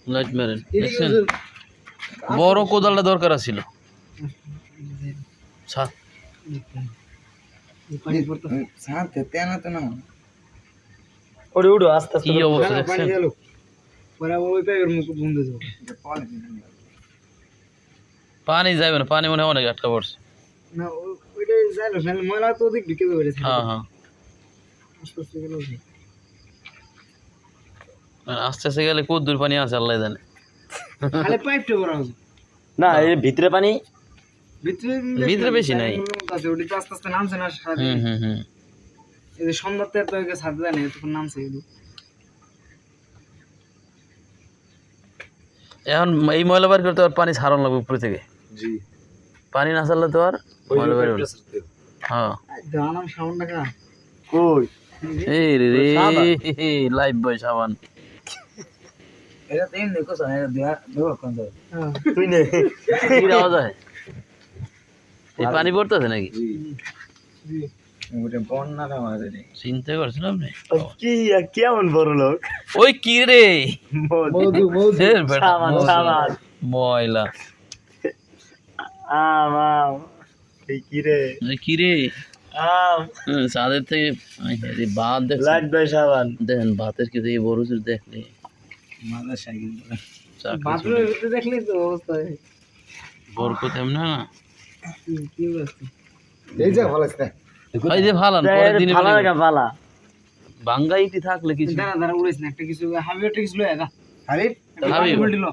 Light মারেন দেখছেন বড় কোদালটা দরকার ছিল উড়ো আস্তে আস্তে কি অবস্থা দেখছেন পানি যাবে না পানি মনে হয় অনেক আটকা পড়ছে হ্যাঁ হ্যাঁ আস্তে আস্তে গেলে কত দূর পানি আছে আল্লাহ জানে না এই ভিতরে পানি ভিতরে বেশি নাই সন্ধ্যাতে তো ছাড়তে দেয় না তখন নামছে এখন এই ময়লা বার করতে আর পানি ছাড়ানো লাগবে উপরে থেকে জি পানি না ছাড়লে তো আর ময়লা বার হবে হ্যাঁ দাঁড়ালাম সাবান টাকা কই এই রে রে লাইফ বয় সাবান এটা তো এমনি কোসা এটা দেওয়া কোন দাও তুই নে কি রাওয়া যায় এই পানি পড়তেছে নাকি ওটা বন্যা না মারে চিন্তা করছেন আপনি কি কেমন বড় লোক ওই কি রে এ বেটা, সাবান ময়লা আম এই কি রে এই কি রে আম সাদের থেকে এই বাদ দেখছেন লাইট বাই সাবান দেখেন ভাতের কি এই বড় চুর দেখলে মালা সাইকেল বাথরুমের ভিতরে দেখলি তো অবস্থা বরকত এমন না কি অবস্থা এই যে ভালো আছে এই যে ভালো পরের দিনে ভালো লাগা ভালো বাঙ্গাইটি থাকলে কিছু দাঁড়া দাঁড়া উড়েছ না একটা কিছু হাবিও একটা কিছু লয়ে যা হাবিব হাবিব। বলছিল